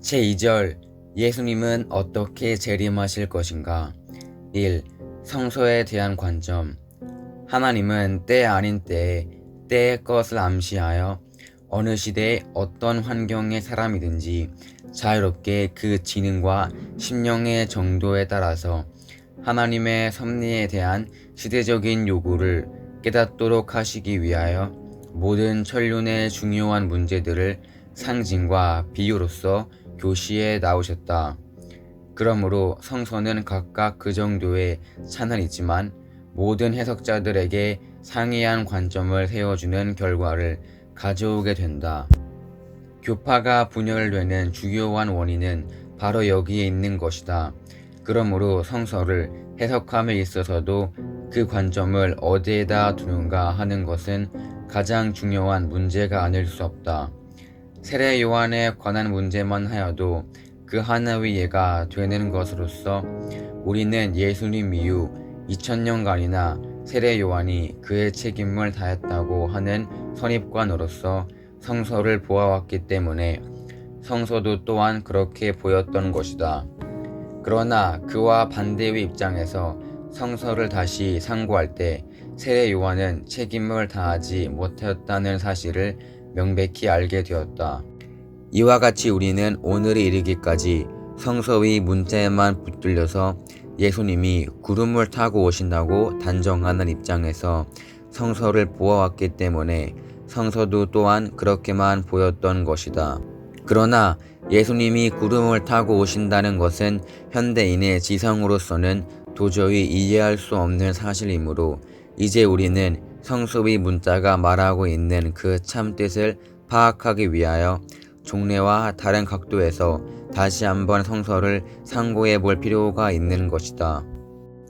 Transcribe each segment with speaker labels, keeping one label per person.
Speaker 1: 제2절 예수님은 어떻게 재림하실 것인가? 1. 성소에 대한 관점. 하나님은 때 아닌 때에 때의 것을 암시하여 어느 시대에 어떤 환경의 사람이든지 자유롭게 그 지능과 심령의 정도에 따라서 하나님의 섭리에 대한 시대적인 요구를 깨닫도록 하시기 위하여 모든 천륜의 중요한 문제들을 상징과 비유로서 교시에 나오셨다. 그러므로 성서는 각각 그 정도의 차는 있지만 모든 해석자들에게 상이한 관점을 세워주는 결과를 가져오게 된다. 교파가 분열되는 주요한 원인은 바로 여기에 있는 것이다. 그러므로 성서를 해석함에 있어서도 그 관점을 어디에다 두는가 하는 것은 가장 중요한 문제가 아닐 수 없다. 세례 요한에 관한 문제만 하여도 그 하나의 예가 되는 것으로서 우리는 예수님 이후 2000년간이나 세례 요한이 그의 책임을 다했다고 하는 선입관으로서 성서를 보아왔기 때문에 성서도 또한 그렇게 보였던 것이다. 그러나 그와 반대의 입장에서 성서를 다시 상고할 때 세례 요한은 책임을 다하지 못하였다는 사실을 명백히 알게 되었다. 이와 같이 우리는 오늘에 이르기까지 성서의 문자에만 붙들려서 예수님이 구름을 타고 오신다고 단정하는 입장에서 성서를 보아왔기 때문에 성서도 또한 그렇게만 보였던 것이다. 그러나 예수님이 구름을 타고 오신다는 것은 현대인의 지성으로서는 도저히 이해할 수 없는 사실이므로 이제 우리는 성서의 문자가 말하고 있는 그 참뜻을 파악하기 위하여 종례와 다른 각도에서 다시 한번 성서를 상고해 볼 필요가 있는 것이다.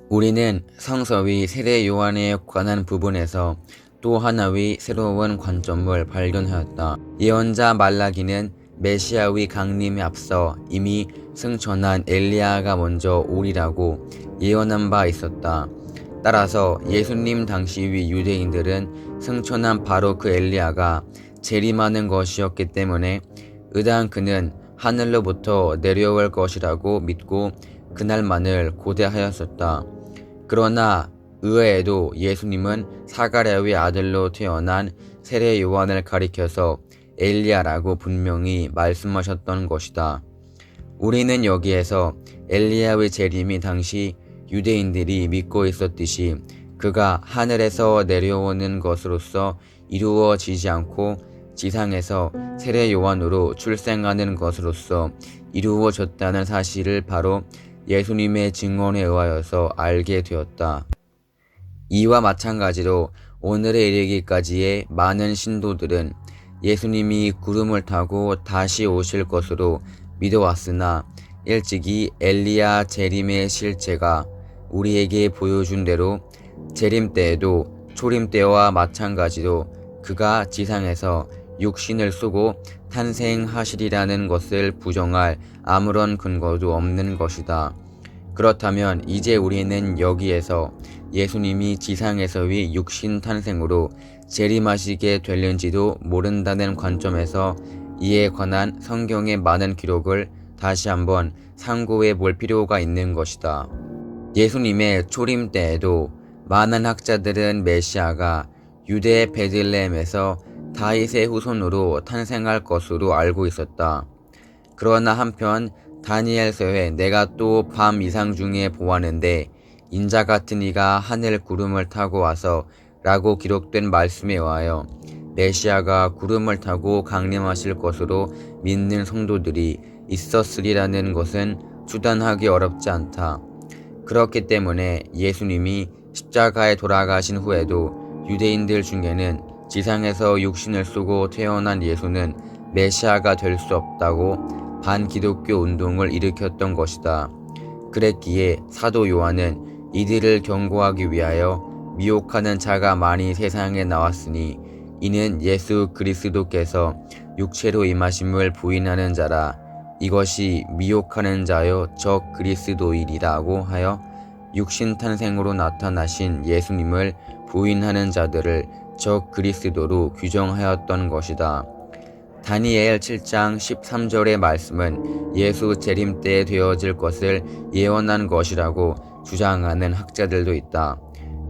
Speaker 1: 우리는 성서의 세례 요한에 관한 부분에서 또 하나의 새로운 관점을 발견하였다. 예언자 말라기는 메시아의 강림에 앞서 이미 승천한 엘리야가 먼저 오리라고 예언한 바 있었다. 따라서 예수님 당시의 유대인들은 승천한 바로 그 엘리야가 재림하는 것이었기 때문에 의당 그는 하늘로부터 내려올 것이라고 믿고 그날만을 고대하였었다. 그러나 의외에도 예수님은 사가랴의 아들로 태어난 세례 요한을 가리켜서 엘리야라고 분명히 말씀하셨던 것이다. 우리는 여기에서 엘리야의 재림이 당시 유대인들이 믿고 있었듯이 그가 하늘에서 내려오는 것으로서 이루어지지 않고 지상에서 세례 요한으로 출생하는 것으로서 이루어졌다는 사실을 바로 예수님의 증언에 의하여서 알게 되었다. 이와 마찬가지로 오늘에 이르기까지의 많은 신도들은 예수님이 구름을 타고 다시 오실 것으로 믿어왔으나 일찍이 엘리야 재림의 실체가 우리에게 보여준 대로 재림 때에도 초림 때와 마찬가지로 그가 지상에서 육신을 쓰고 탄생하시리라는 것을 부정할 아무런 근거도 없는 것이다. 그렇다면 이제 우리는 여기에서 예수님이 지상에서의 육신 탄생으로 재림하시게 될는지도 모른다는 관점에서 이에 관한 성경의 많은 기록을 다시 한번 상고해 볼 필요가 있는 것이다. 예수님의 초림 때에도 많은 학자들은 메시아가 유대 베들레헴에서 다윗의 후손으로 탄생할 것으로 알고 있었다. 그러나 한편 다니엘서에 내가 또 밤 이상 중에 보았는데 인자 같은 이가 하늘 구름을 타고 와서 라고 기록된 말씀에 의하여 메시아가 구름을 타고 강림하실 것으로 믿는 성도들이 있었으리라는 것은 추단하기 어렵지 않다. 그렇기 때문에 예수님이 십자가에 돌아가신 후에도 유대인들 중에는 지상에서 육신을 쓰고 태어난 예수는 메시아가 될 수 없다고 반기독교 운동을 일으켰던 것이다. 그랬기에 사도 요한은 이들을 경고하기 위하여 미혹하는 자가 많이 세상에 나왔으니 이는 예수 그리스도께서 육체로 임하심을 부인하는 자라. 이것이 미혹하는 자여 적 그리스도이리라고 하여 육신 탄생으로 나타나신 예수님을 부인하는 자들을 적 그리스도로 규정하였던 것이다. 다니엘 7장 13절의 말씀은 예수 재림 때 되어질 것을 예언한 것이라고 주장하는 학자들도 있다.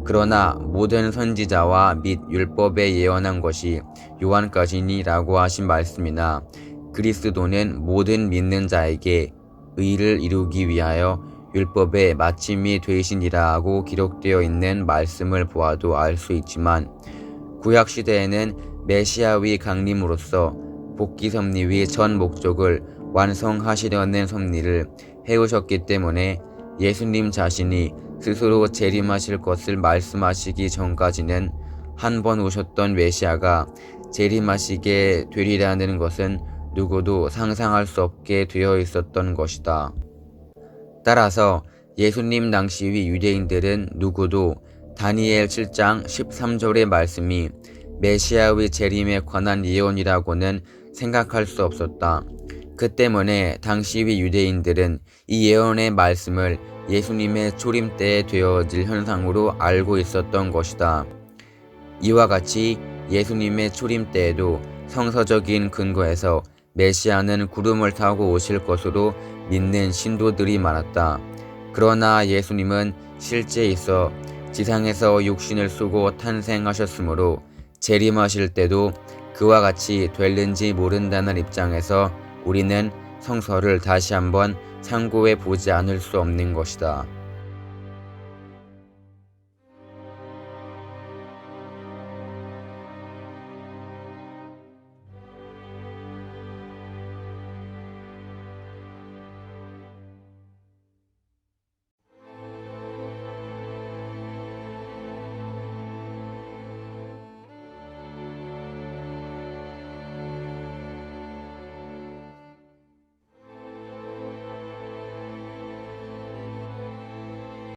Speaker 1: 그러나 모든 선지자와 및 율법에 예언한 것이 요한까지니라고 하신 말씀이나 그리스도는 모든 믿는 자에게 의를 이루기 위하여 율법의 마침이 되시니라고 기록되어 있는 말씀을 보아도 알 수 있지만 구약 시대에는 메시아의 강림으로써 복귀 섭리의 전 목적을 완성하시려는 섭리를 해오셨기 때문에 예수님 자신이 스스로 재림하실 것을 말씀하시기 전까지는 한 번 오셨던 메시아가 재림하시게 되리라는 것은 누구도 상상할 수 없게 되어 있었던 것이다. 따라서 예수님 당시의 유대인들은 누구도 다니엘 7장 13절의 말씀이 메시아의 재림에 관한 예언이라고는 생각할 수 없었다. 그 때문에 당시의 유대인들은 이 예언의 말씀을 예수님의 초림 때에 되어질 현상으로 알고 있었던 것이다. 이와 같이 예수님의 초림 때에도 성서적인 근거에서 메시아는 구름을 타고 오실 것으로 믿는 신도들이 많았다. 그러나 예수님은 실제 있어 지상에서 육신을 쓰고 탄생하셨으므로 재림하실 때도 그와 같이 될는지 모른다는 입장에서 우리는 성서를 다시 한번 참고해 보지 않을 수 없는 것이다.